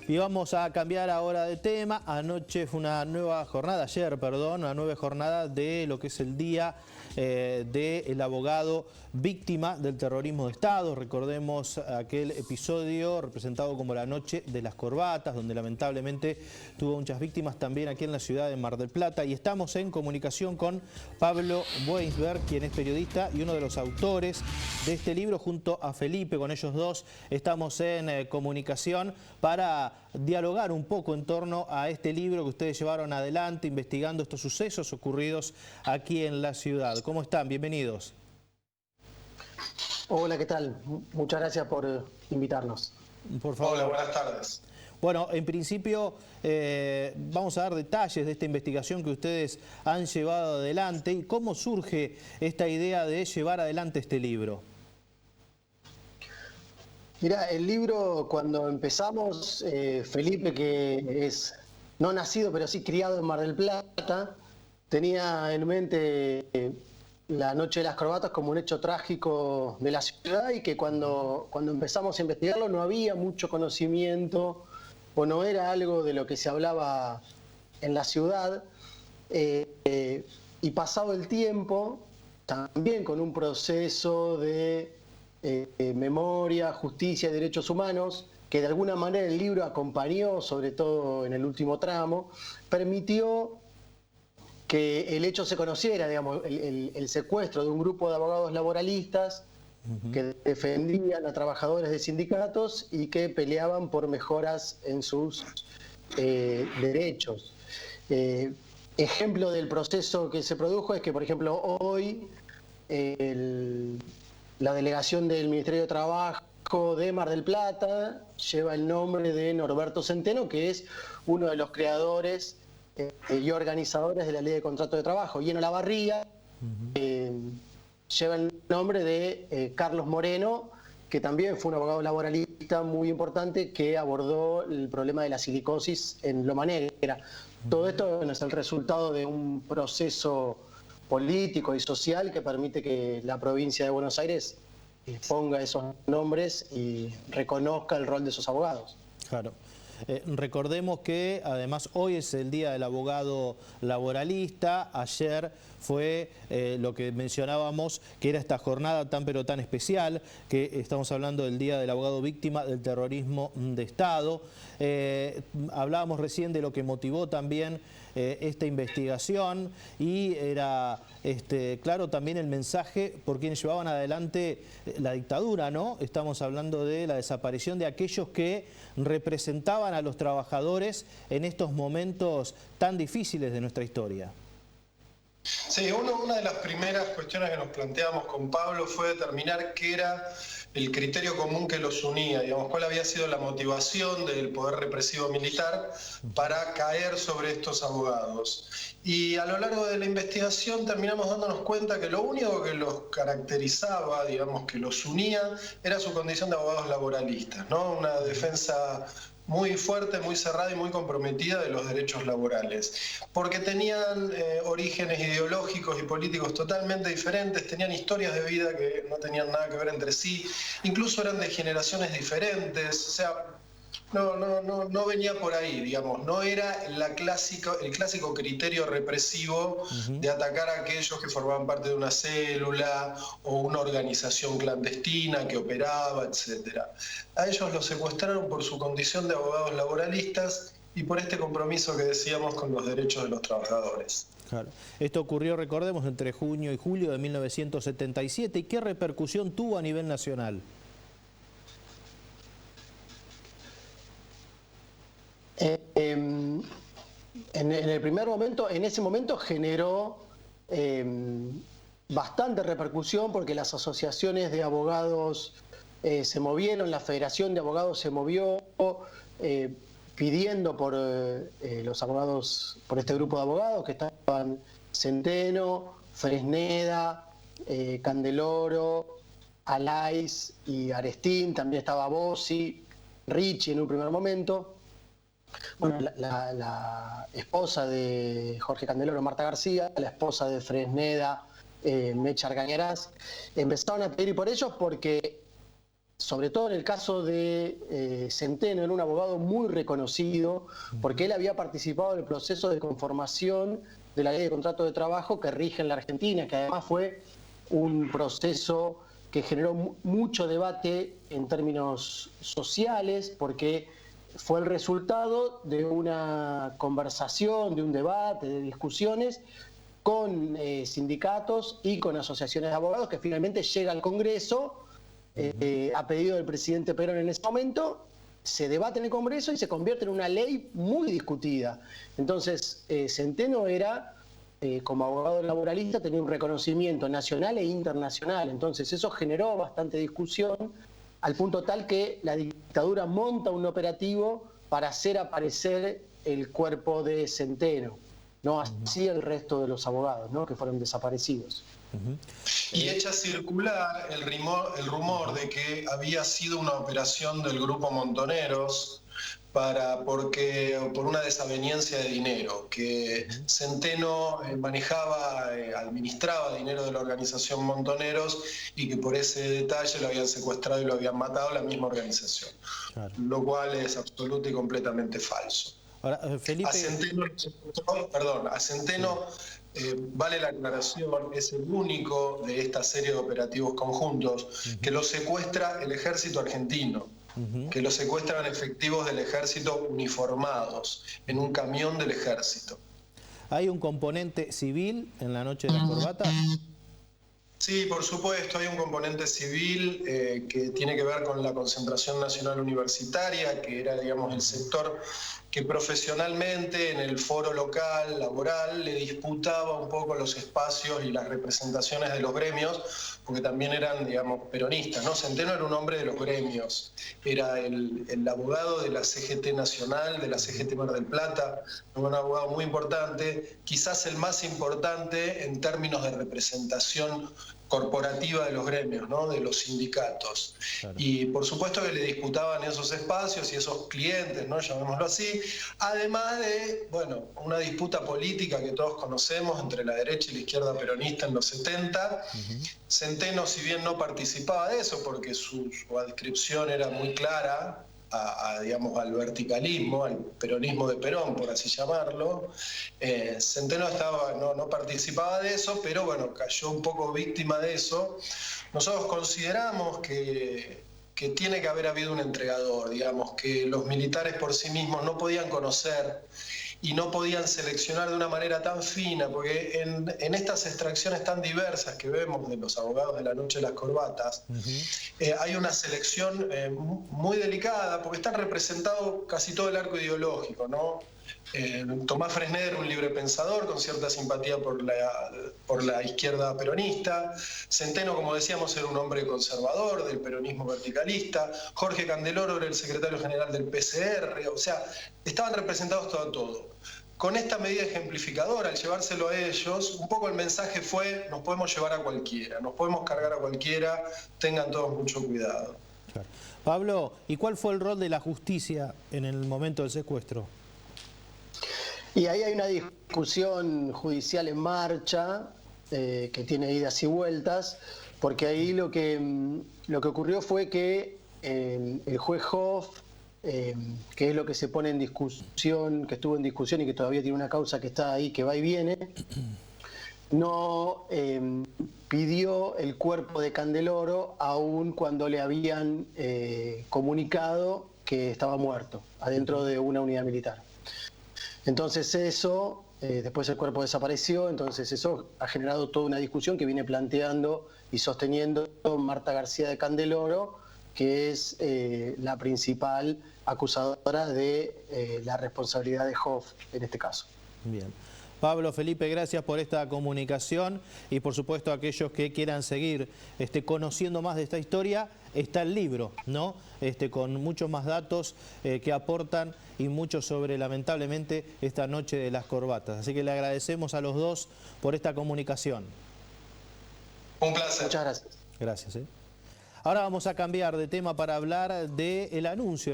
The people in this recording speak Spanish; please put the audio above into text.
Y vamos a cambiar ahora de tema. Anoche fue una nueva jornada, una nueva jornada de lo que es el día del abogado víctima del terrorismo de Estado. Recordemos aquel episodio representado como la noche de las corbatas, donde lamentablemente tuvo muchas víctimas también aquí en la ciudad de Mar del Plata. Y estamos en comunicación con Pablo Weinsberg, quien es periodista y uno de los autores de este libro, junto a Felipe. Con ellos dos estamos en comunicación para dialogar un poco en torno a este libro que ustedes llevaron adelante investigando estos sucesos ocurridos aquí en la ciudad. ¿Cómo están? Bienvenidos. Hola, ¿qué tal? Muchas gracias por invitarnos. Por favor. Hola, buenas tardes. Bueno, en principio vamos a dar detalles de esta investigación que ustedes han llevado adelante y cómo surge esta idea de llevar adelante este libro. Mira, el libro cuando empezamos, Felipe, que es no nacido pero sí criado en Mar del Plata, tenía en mente la noche de las corbatas como un hecho trágico de la ciudad y que cuando empezamos a investigarlo no había mucho conocimiento o no era algo de lo que se hablaba en la ciudad. Y pasado el tiempo, también con un proceso de memoria, justicia y derechos humanos, que de alguna manera el libro acompañó, sobre todo en el último tramo, permitió que el hecho se conociera, digamos, el secuestro de un grupo de abogados laboralistas que defendían a trabajadores de sindicatos y que peleaban por mejoras en sus derechos. Ejemplo del proceso que se produjo es que, por ejemplo, hoy la delegación del Ministerio de Trabajo de Mar del Plata lleva el nombre de Norberto Centeno, que es uno de los creadores y organizadores de la Ley de Contrato de Trabajo. Y en Olavarría lleva el nombre de Carlos Moreno, que también fue un abogado laboralista muy importante que abordó el problema de la silicosis en Loma Negra. Todo esto es el resultado de un proceso político y social que permite que la provincia de Buenos Aires ponga esos nombres y reconozca el rol de esos abogados. Claro. Recordemos que además hoy es el Día del Abogado Laboralista. Ayer fue lo que mencionábamos, que era esta jornada tan pero tan especial, que estamos hablando del Día del Abogado Víctima del Terrorismo de Estado. Hablábamos recién de lo que motivó también esta investigación y era claro también el mensaje por quienes llevaban adelante la dictadura, ¿no? Estamos hablando de la desaparición de aquellos que representaban a los trabajadores en estos momentos tan difíciles de nuestra historia. Sí, una de las primeras cuestiones que nos planteamos con Pablo fue determinar qué era el criterio común que los unía, digamos, cuál había sido la motivación del poder represivo militar para caer sobre estos abogados. Y a lo largo de la investigación terminamos dándonos cuenta que lo único que los caracterizaba, digamos, que los unía, era su condición de abogados laboralistas, ¿no? Una defensa muy fuerte, muy cerrada y muy comprometida de los derechos laborales, porque tenían orígenes ideológicos y políticos totalmente diferentes, tenían historias de vida que no tenían nada que ver entre sí, incluso eran de generaciones diferentes, o sea, no venía por ahí, digamos, no era el clásico criterio represivo de atacar a aquellos que formaban parte de una célula o una organización clandestina que operaba, etc. A ellos los secuestraron por su condición de abogados laboralistas y por este compromiso que decíamos con los derechos de los trabajadores. Claro. Esto ocurrió, recordemos, entre junio y julio de 1977. ¿Y qué repercusión tuvo a nivel nacional? En el primer momento, en ese momento generó bastante repercusión porque las asociaciones de abogados se movieron, la Federación de Abogados se movió pidiendo por los abogados, por este grupo de abogados que estaban Centeno, Fresneda, Candeloro, Alais y Arestín, también estaba Bossi, Ricci en un primer momento. Bueno, la esposa de Jorge Candeloro, Marta García, la esposa de Fresneda, Mecha Argañarás, empezaron a pedir por ellos porque sobre todo en el caso de Centeno, era un abogado muy reconocido porque él había participado en el proceso de conformación de la ley de contrato de trabajo que rige en la Argentina, que además fue un proceso que generó mucho debate en términos sociales, porque fue el resultado de una conversación, de un debate, de discusiones con sindicatos y con asociaciones de abogados, que finalmente llega al Congreso a pedido del presidente Perón en ese momento, se debate en el Congreso y se convierte en una ley muy discutida. Entonces, Centeno era, como abogado laboralista, tenía un reconocimiento nacional e internacional. Entonces, eso generó bastante discusión, al punto tal que la dictadura monta un operativo para hacer aparecer el cuerpo de Centeno, no así el resto de los abogados, ¿no?, que fueron desaparecidos. Y echa circular el rumor de que había sido una operación del grupo Montoneros por una desaveniencia de dinero, que Centeno administraba dinero de la organización Montoneros y que por ese detalle lo habían secuestrado y lo habían matado la misma organización, claro, lo cual es absoluto y completamente falso. Ahora, Felipe... A Centeno vale la aclaración, es el único de esta serie de operativos conjuntos que lo secuestra el ejército argentino, que lo secuestran efectivos del ejército uniformados en un camión del ejército. ¿Hay un componente civil en la noche de las corbatas? Sí, por supuesto, hay un componente civil que tiene que ver con la Concentración Nacional Universitaria, que era, digamos, el sector que profesionalmente en el foro local, laboral, le disputaba un poco los espacios y las representaciones de los gremios, porque también eran, digamos, peronistas, ¿no? Centeno era un hombre de los gremios, era el abogado de la CGT Nacional, de la CGT Mar del Plata, un abogado muy importante, quizás el más importante en términos de representación corporativa de los gremios, ¿no?, de los sindicatos. Claro. Y por supuesto que le disputaban esos espacios y esos clientes, ¿no?, llamémoslo así, además de, bueno, una disputa política que todos conocemos entre la derecha y la izquierda peronista en los 70. Centeno, si bien no participaba de eso, porque su adscripción era muy clara digamos, al verticalismo, al peronismo de Perón, por así llamarlo. Centeno no participaba de eso, pero bueno, cayó un poco víctima de eso. Nosotros consideramos que tiene que haber habido un entregador, digamos, que los militares por sí mismos no podían conocer y no podían seleccionar de una manera tan fina, porque en estas extracciones tan diversas que vemos de los abogados de la noche de las corbatas, hay una selección muy delicada, porque están representados casi todo el arco ideológico, ¿no? Tomás Fresneda era un librepensador con cierta simpatía por la izquierda peronista. Centeno, como decíamos, era un hombre conservador del peronismo verticalista. Jorge Candeloro era el secretario general del PCR. O sea, estaban representados todo. Con esta medida ejemplificadora, al llevárselo a ellos, un poco el mensaje fue: nos podemos llevar a cualquiera, nos podemos cargar a cualquiera, tengan todos mucho cuidado. Claro. Pablo, ¿y cuál fue el rol de la justicia en el momento del secuestro? Y ahí hay una discusión judicial en marcha que tiene idas y vueltas, porque ahí lo que ocurrió fue que el juez Hoff, que es lo que se pone en discusión, que estuvo en discusión y que todavía tiene una causa que está ahí, que va y viene, no pidió el cuerpo de Candeloro aun cuando le habían comunicado que estaba muerto adentro de una unidad militar. Entonces eso, después el cuerpo desapareció, entonces eso ha generado toda una discusión que viene planteando y sosteniendo Marta García de Candeloro, que es la principal acusadora de la responsabilidad de Hoff en este caso. Bien. Pablo, Felipe, gracias por esta comunicación y por supuesto aquellos que quieran seguir conociendo más de esta historia, está el libro, ¿no? Con muchos más datos que aportan y mucho sobre, lamentablemente, esta noche de las corbatas. Así que le agradecemos a los dos por esta comunicación. Un placer. Muchas gracias. Gracias. Ahora vamos a cambiar de tema para hablar del anuncio